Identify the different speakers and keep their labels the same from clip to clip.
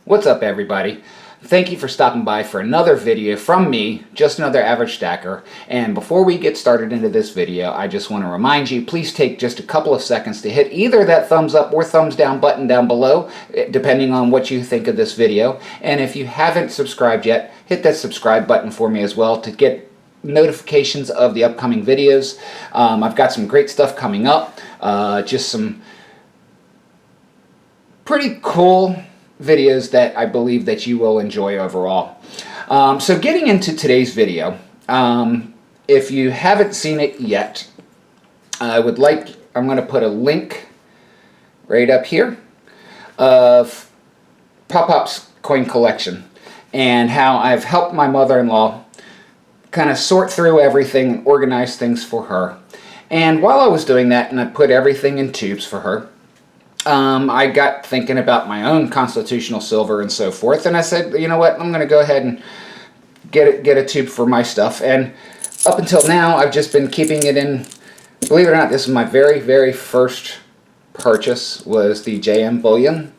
Speaker 1: What's up, everybody? Thank you for stopping by for another video from me, just another average stacker. And before we get started into this video, I just want to remind you, please take just a couple of seconds to hit either that thumbs up or thumbs down button down below, depending on what you think of this video. And if you haven't subscribed yet, hit that subscribe button for me as well to get notifications of the upcoming videos. I've got some great stuff coming up, just some pretty cool videos that I believe that you will enjoy overall. So getting into today's video, if you haven't seen it yet, I'm going to put a link right up here of Pop-Pop's coin collection and how I've helped my mother-in-law kind of sort through everything and organize things for her. And while I was doing that and I put everything in tubes for her, I got thinking about my own constitutional silver and so forth, and I said, you know what, I'm going to go ahead and get a tube for my stuff. And up until now, I've just been keeping it in. Believe it or not, this is my very first purchase, was the JM Bullion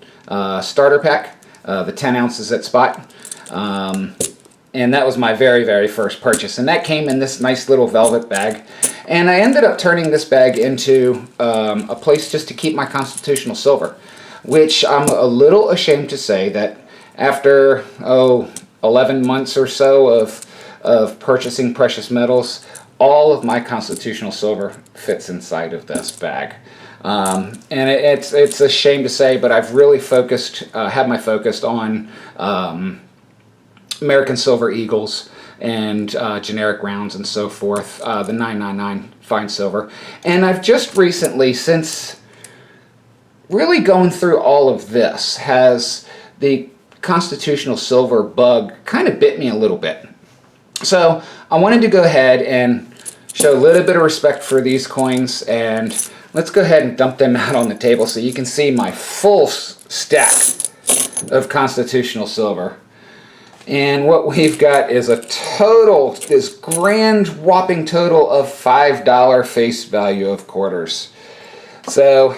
Speaker 1: starter pack, the 10 ounces at spot. And that was my very first purchase, and that came in this nice little velvet bag. And I ended up turning this bag into a place just to keep my constitutional silver, which I'm a little ashamed to say that after 11 months or so of purchasing precious metals, all of my constitutional silver fits inside of this bag. And it's a shame to say, but I've really had my focus on American Silver Eagles and generic rounds and so forth, the 999 fine silver. And I've just recently, since really going through all of this, has the constitutional silver bug kind of bit me a little bit. So I wanted to go ahead and show a little bit of respect for these coins, and let's go ahead and dump them out on the table so you can see my full stack of constitutional silver. And what we've got is a total, this grand whopping total of $5 face value of quarters. So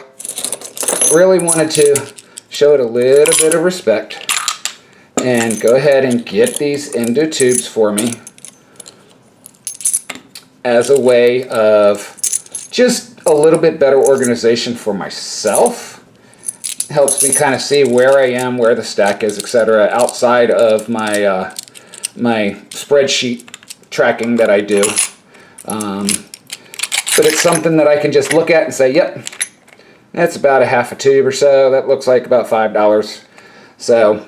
Speaker 1: really wanted to show it a little bit of respect and go ahead and get these into tubes for me as a way of just a little bit better organization for myself. Helps me kind of see where I am, where the stack is, etc., outside of my my spreadsheet tracking that I do. But it's something that I can just look at and say, yep, that's about a half a tube or so. That looks like about $5. So,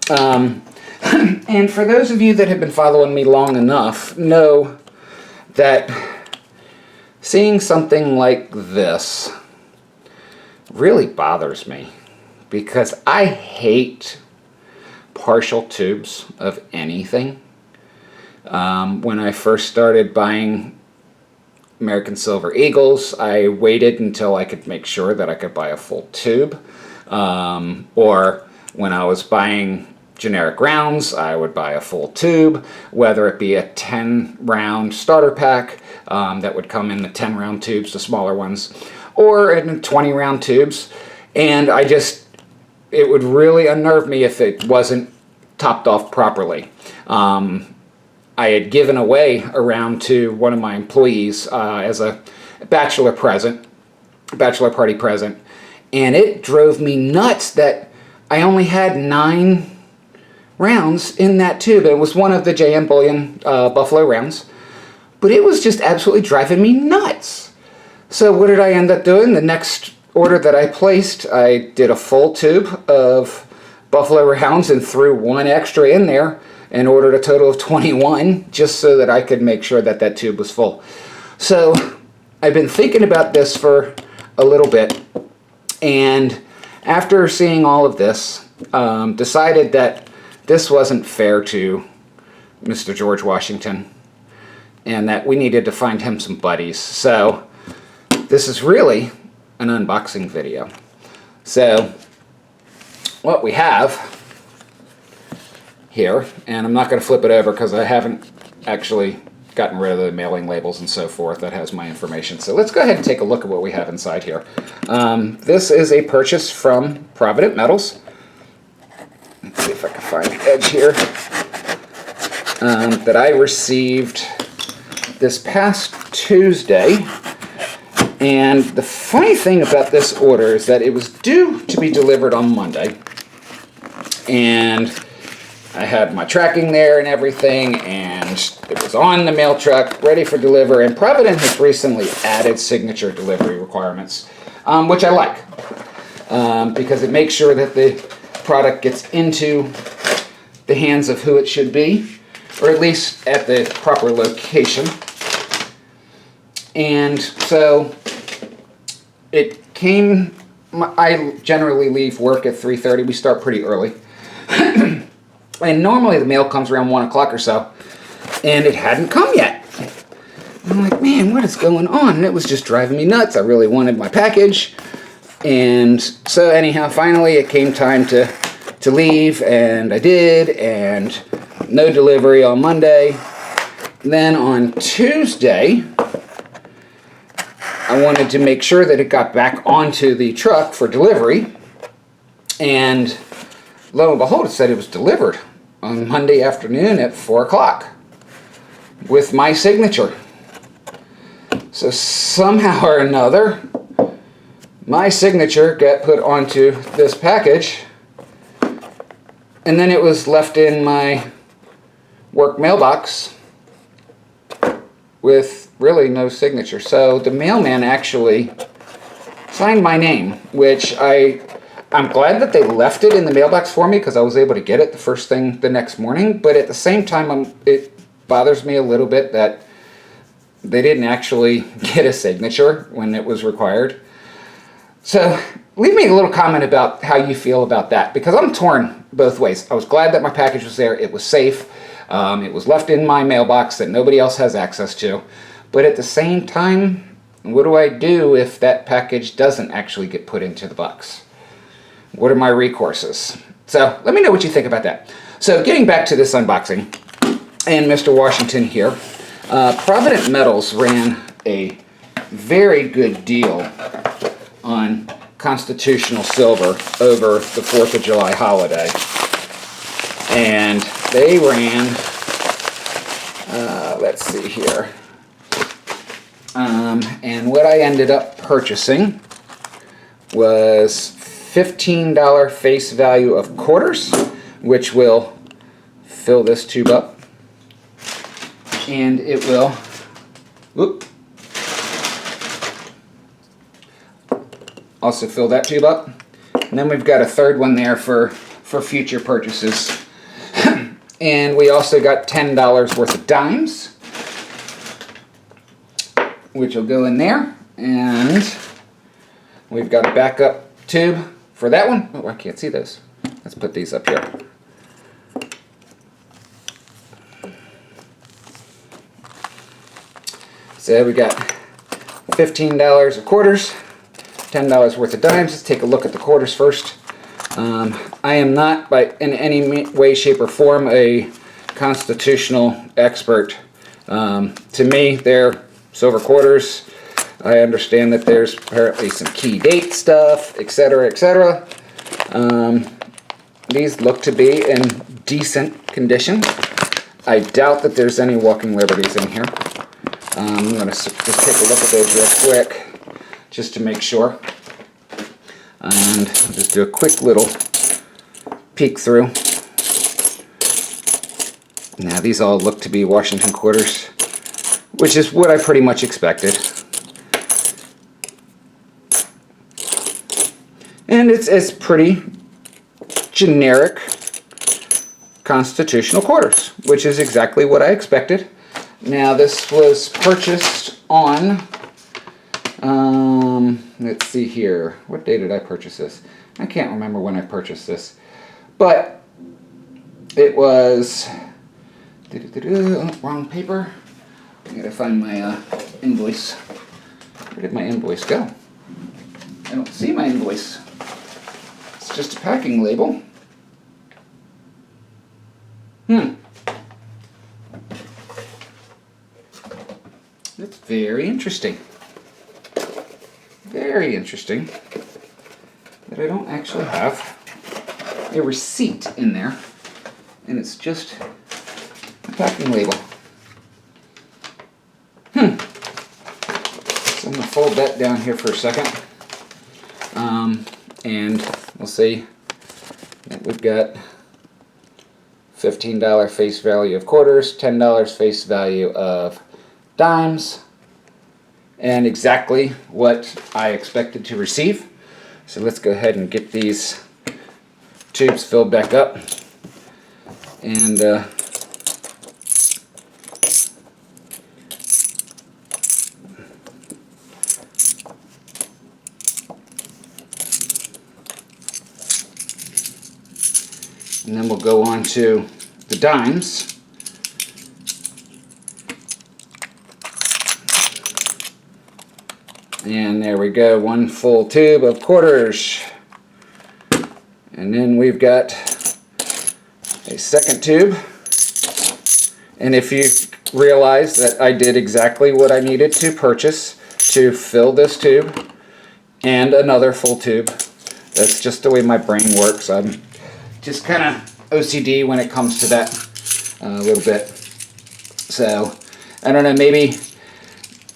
Speaker 1: and for those of you that have been following me long enough, know that seeing something like this really bothers me, because I hate partial tubes of anything. When I first started buying American Silver Eagles, I waited until I could make sure that I could buy a full tube. Or when I was buying generic rounds, I would buy a full tube, whether it be a 10-round starter pack that would come in the 10-round tubes, the smaller ones, or in 20-round tubes. And it would really unnerve me if it wasn't topped off properly. I had given away a round to one of my employees as a bachelor party present, and it drove me nuts that I only had 9 rounds in that tube. It was one of the JM Bullion Buffalo rounds, but it was just absolutely driving me nuts. So what did I end up doing? The next order that I placed, I did a full tube of Buffalo rounds and threw 1 extra in there and ordered a total of 21 just so that I could make sure that that tube was full. So I've been thinking about this for a little bit, and after seeing all of this, decided that this wasn't fair to Mr. George Washington and that we needed to find him some buddies. So this is really an unboxing video. So what we have here, and I'm not going to flip it over because I haven't actually gotten rid of the mailing labels and so forth that has my information. So let's go ahead and take a look at what we have inside here. This is a purchase from Provident Metals. find the edge here, that I received this past Tuesday. And the funny thing about this order is that it was due to be delivered on Monday. And I had my tracking there and everything, and it was on the mail truck, ready for delivery. And Provident has recently added signature delivery requirements, which I like, because it makes sure that the product gets into the hands of who it should be, or at least at the proper location. And so it came, I generally leave work at 3:30. We start pretty early. And normally the mail comes around 1 o'clock or so, and it hadn't come yet. And I'm like, man, what is going on? And it was just driving me nuts. I really wanted my package. And so anyhow, finally it came time to leave, and I did, and no delivery on Monday. Then on Tuesday, I wanted to make sure that it got back onto the truck for delivery, and lo and behold, it said it was delivered on Monday afternoon at 4 o'clock with my signature. So somehow or another, my signature got put onto this package, and then it was left in my work mailbox with really no signature. So the mailman actually signed my name, which I'm glad that they left it in the mailbox for me, because I was able to get it the first thing the next morning. But at the same time, it bothers me a little bit that they didn't actually get a signature when it was required. So leave me a little comment about how you feel about that, because I'm torn both ways. I was glad that my package was there. It was safe. It was left in my mailbox that nobody else has access to. But at the same time, what do I do if that package doesn't actually get put into the box? What are my recourses? So let me know what you think about that. So getting back to this unboxing, and Mr. Washington here, Provident Metals ran a very good deal on Constitutional Silver over the 4th of July holiday. And they ran, let's see here, and what I ended up purchasing was $15 face value of quarters, which will fill this tube up, and it will, also fill that tube up. And then we've got a third one there for future purchases. And we also got $10 worth of dimes, which will go in there. And we've got a backup tube for that one. Oh, I can't see those. Let's put these up here. So we got $15 of quarters, $10 worth of dimes. Let's take a look at the quarters first. I am not, in any way, shape, or form, a constitutional expert. To me, they're silver quarters. I understand that there's apparently some key date stuff, etc., etc. These look to be in decent condition. I doubt that there's any walking liberties in here. I'm going to just take a look at those real quick, just to make sure. And I'll just do a quick little peek through. Now these all look to be Washington quarters, which is what I pretty much expected. And it's pretty generic constitutional quarters, which is exactly what I expected. Now this was purchased on, let's see here, what day did I purchase this? I can't remember when I purchased this, but it was, wrong paper. I gotta find my invoice. Where did my invoice go? I don't see my invoice. It's just a packing label. That's very interesting. Very interesting that I don't actually have a receipt in there. and it's just a packing label. So I'm going to fold that down here for a second. And we'll see that we've got $15 face value of quarters, $10 face value of dimes, and exactly what I expected to receive. So let's go ahead and get these tubes filled back up. And then we'll go on to the dimes. And there we go, one full tube of quarters. And then we've got a second tube. And if you realize that I did exactly what I needed to purchase to fill this tube and another full tube. That's just the way my brain works. I'm just kind of OCD when it comes to that a little bit. So, I don't know, maybe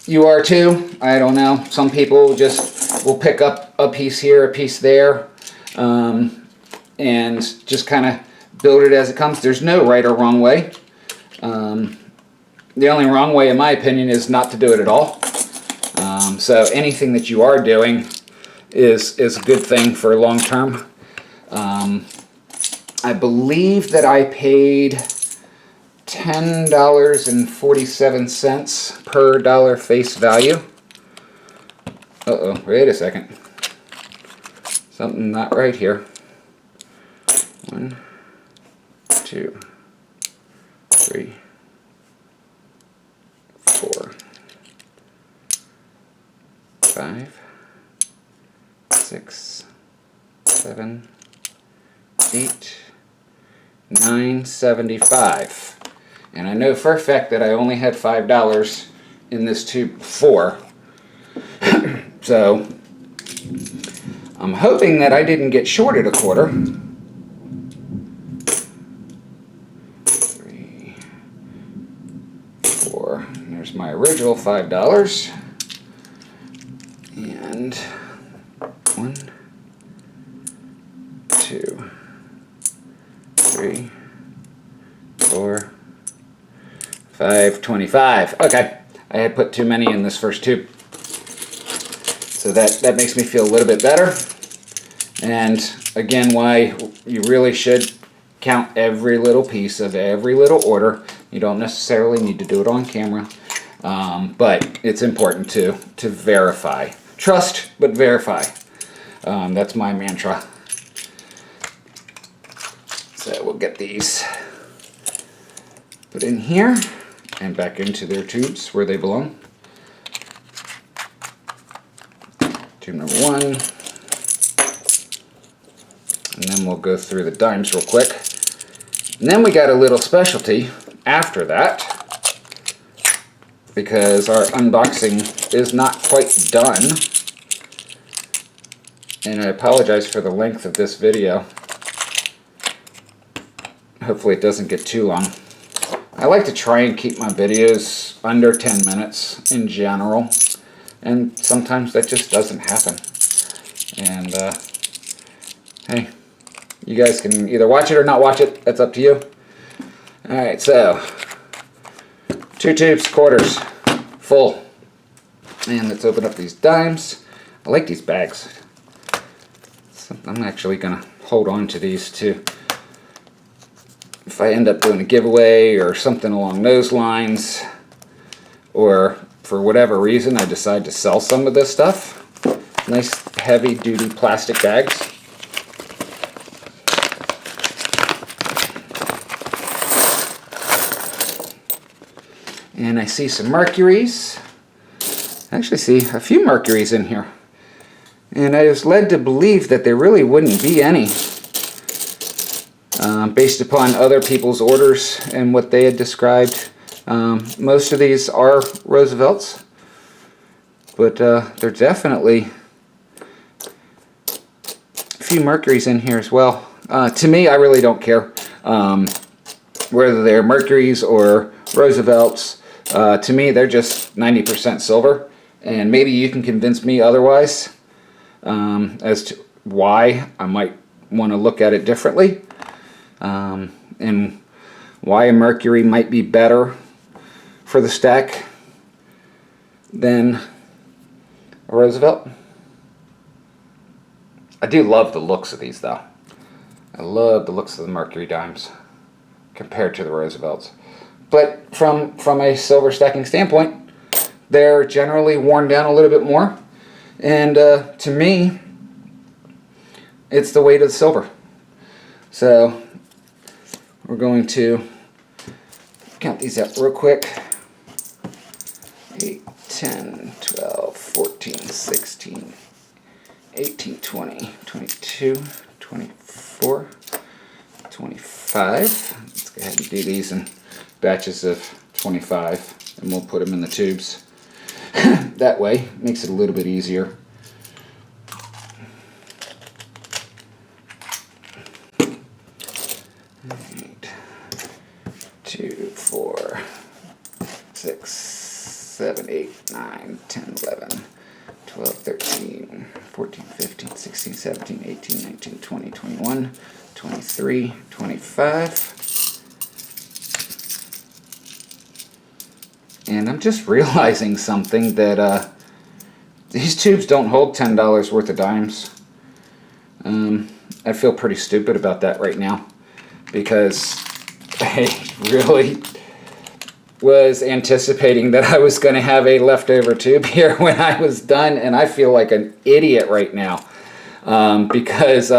Speaker 1: you are too. I don't know. Some people just will pick up a piece here, a piece there, and just kind of build it as it comes. There's no right or wrong way. The only wrong way, in my opinion, is not to do it at all. So anything that you are doing is a good thing for long term. I believe that I paid $10.47 per dollar face value. Uh-oh, wait a second. Something not right here. 1, 2, 3, 4, 5, 6, 7, 8, 9.75. And I know for a fact that I only had $5 in this tube before. So I'm hoping that I didn't get shorted a quarter. 3, 4. And there's my original $5. And 1, 2, 3, 4, 5, 25. Okay, I had put too many in this first tube. So that makes me feel a little bit better. And again, why you really should count every little piece of every little order. You don't necessarily need to do it on camera, but it's important to verify. Trust, but verify. That's my mantra. So we'll get these put in here and back into their tubes where they belong. Tube number 1. And then we'll go through the dimes real quick. And then we got a little specialty after that, because our unboxing is not quite done. And I apologize for the length of this video. Hopefully it doesn't get too long. I like to try and keep my videos under 10 minutes in general, and sometimes that just doesn't happen. And hey, you guys can either watch it or not watch it. That's up to you. Alright, so 2 tubes, quarters, full. And let's open up these dimes. I like these bags. So I'm actually going to hold on to these too. If I end up doing a giveaway or something along those lines, or for whatever reason I decide to sell some of this stuff, nice heavy duty plastic bags. And I see some Mercuries. I actually see a few Mercuries in here. And I was led to believe that there really wouldn't be any, based upon other people's orders and what they had described. Most of these are Roosevelts, but there's definitely a few Mercuries in here as well. To me, I really don't care. whether they're Mercury's or Roosevelt's. To me, they're just 90% silver, and maybe you can convince me otherwise as to why I might want to look at it differently, and why a Mercury might be better for the stack than a Roosevelt. I do love the looks of these, though. I love the looks of the Mercury dimes compared to the Roosevelts. But from a silver stacking standpoint, they're generally worn down a little bit more. And to me, it's the weight of the silver. So we're going to count these up real quick. 8, 10, 12, 14, 16, 18, 20, 22, 24, 25. Let's go ahead and do these in batches of 25, and we'll put them in the tubes. That way, makes it a little bit easier. Eight, 2, 4, 6, 7, 8, 9, 10, 11, 12, 13, 14, 15, 16, 17, 18, 19, 20, 21, 23, 25. And I'm just realizing something, that these tubes don't hold $10 worth of dimes. I feel pretty stupid about that right now, because I really was anticipating that I was going to have a leftover tube here when I was done, and I feel like an idiot right now, because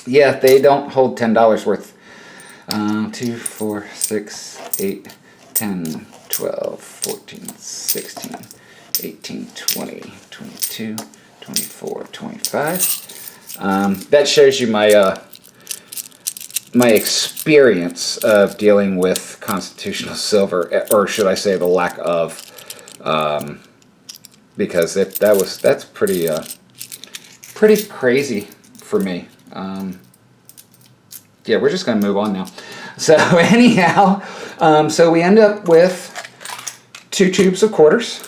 Speaker 1: yeah, they don't hold $10 worth. 2, 4, 6, 8, 10, 12, 14, 16, 18, 20, 22, 24, 25. That shows you my my experience of dealing with constitutional silver, or should I say the lack of, because that's pretty pretty crazy for me. Yeah, we're just going to move on now. So anyhow, so we end up with 2 tubes of quarters.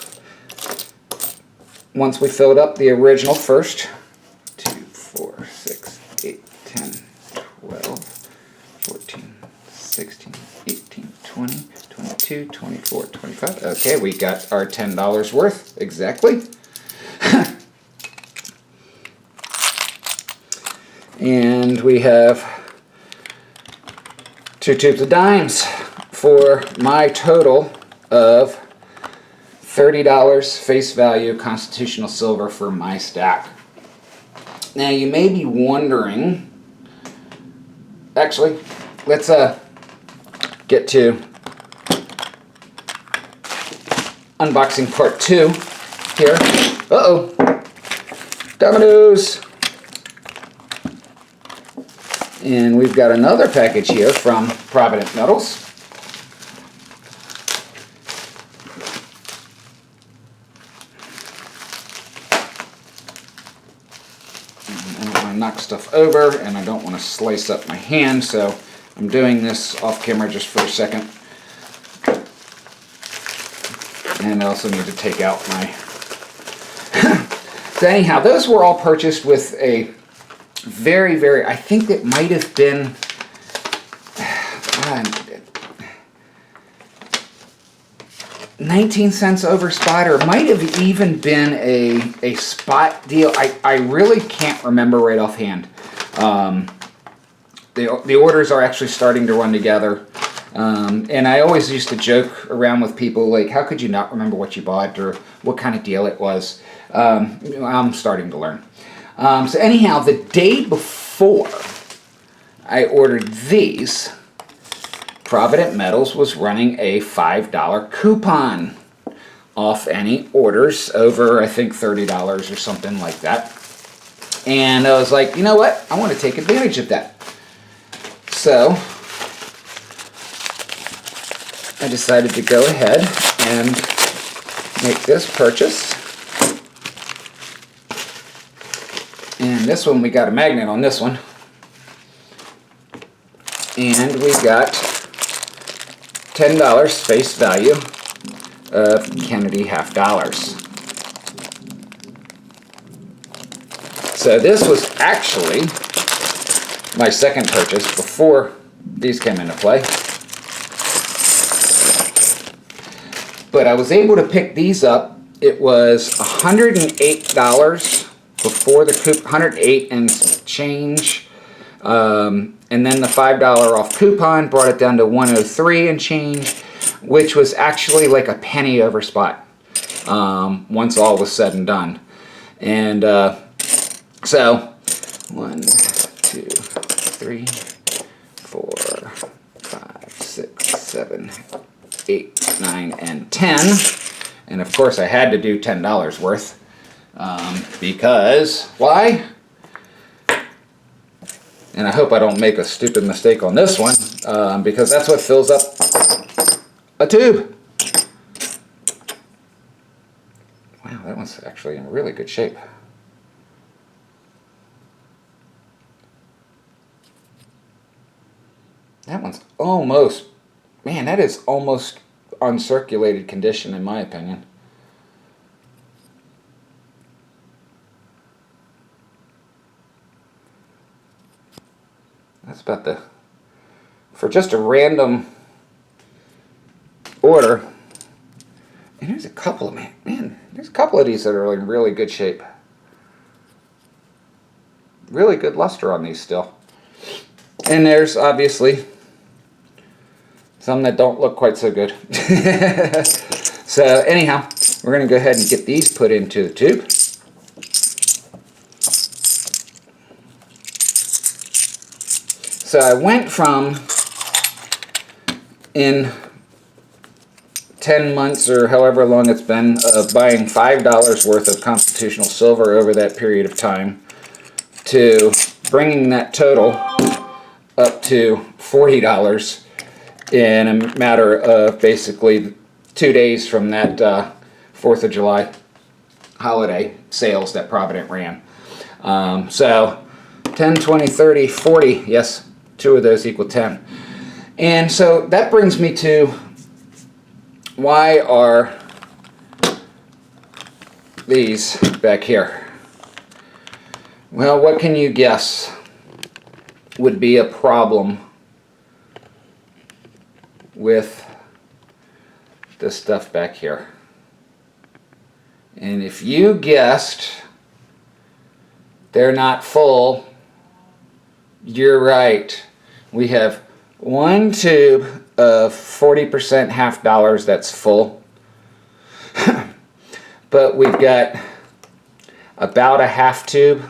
Speaker 1: Once we filled up the original first, 2, 4, 6, 8, 10, 12, 14, 16, 18, 20, 22, 24, 25. Okay, we got our $10 worth, exactly. And we have 2 tubes of dimes for my total of $30 face value constitutional silver for my stack. Now you may be wondering, actually, let's get to unboxing part 2 here. Uh-oh, dominoes. And we've got another package here from Provident Metals. I don't want to knock stuff over, and I don't want to slice up my hand, so I'm doing this off camera just for a second. And I also need to take out my... So anyhow, those were all purchased with a very, I think it might have been 19 cents over spot, or might have even been a spot deal. I really can't remember right offhand. The orders are actually starting to run together. And I always used to joke around with people, like, how could you not remember what you bought or what kind of deal it was? I'm starting to learn. So anyhow, the day before I ordered these, Provident Metals was running a $5 coupon off any orders over, I think, $30 or something like that. And I was like, you know what? I want to take advantage of that. So I decided to go ahead and make this purchase. And this one, we got a magnet on this one. And we got $10 face value of Kennedy half dollars. So this was actually my second purchase before these came into play. But I was able to pick these up. It was $108 before the coupon, 108 and change. And then the $5 off coupon brought it down to 103 and change, which was actually like a penny over spot once all was said and done. And so 1, 2, 3, 4, 5, 6, 7, 8, 9, and 10. And of course I had to do $10 worth because why? And I hope I don't make a stupid mistake on this one because that's what fills up a tube. Wow, that one's actually in really good shape. That one's almost, man, that is almost uncirculated condition in my opinion. That's about the, for just a random order. And there's a couple of, man, there's a couple of these that are in really good shape. Really good luster on these still. And there's obviously some that don't look quite so good. So anyhow, we're going to go ahead and get these put into the tube. So I went from, in 10 months or however long it's been, of buying $5 worth of constitutional silver over that period of time to bringing that total up to $40 in a matter of basically 2 days from that 4th of July holiday sales that Provident ran. So 10, 20, 30, 40, yes, 2 of those equal 10. And so that brings me to, why are these back here? Well, what can you guess would be a problem with this stuff back here? And if you guessed they're not full, you're right. We have one tube of 40% half dollars that's full. But we've got about a half tube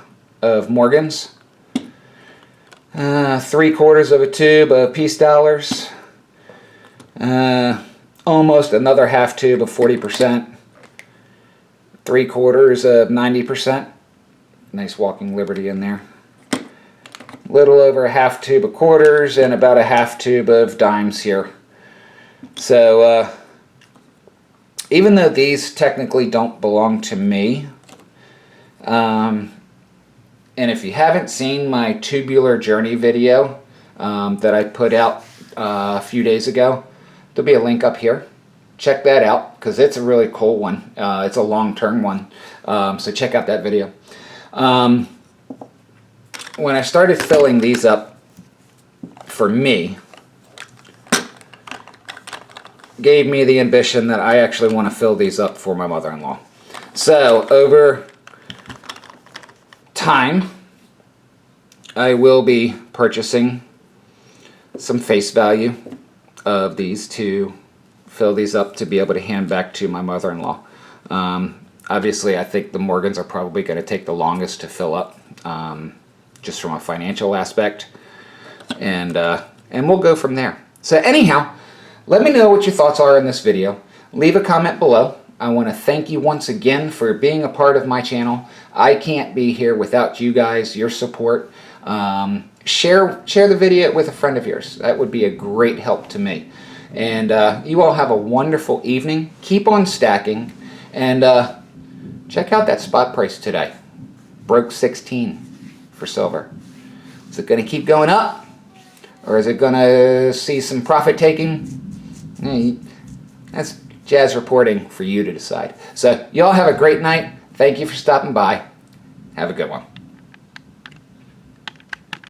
Speaker 1: of Morgans, 3/4 of a tube of peace dollars, almost another half tube of 40%, 3/4 of 90%. Nice walking liberty in there. Little over a half tube of quarters and about a half tube of dimes here. So even though these technically don't belong to me, and if you haven't seen my tubular journey video that I put out a few days ago, there'll be a link up here. Check that out because it's a really cool one. It's a long-term one, so check out that video. When I started filling these up for me, gave me the ambition that I actually want to fill these up for my mother-in-law. So over time, I will be purchasing some face value of these to fill these up to be able to hand back to my mother-in-law. Obviously, I think the Morgans are probably going to take the longest to fill up, just from a financial aspect, and we'll go from there. So anyhow, let me know what your thoughts are in this video. Leave a comment below. I want to thank you once again for being a part of my channel. I can't be here without you guys, your support. Share the video with a friend of yours. That would be a great help to me. And you all have a wonderful evening. Keep on stacking, and check out that spot price today. Broke 16 for silver. Is it going to keep going up, or is it going to see some profit taking? That's JAAS reporting for you to decide. So, y'all have a great night. Thank you for stopping by. Have a good one.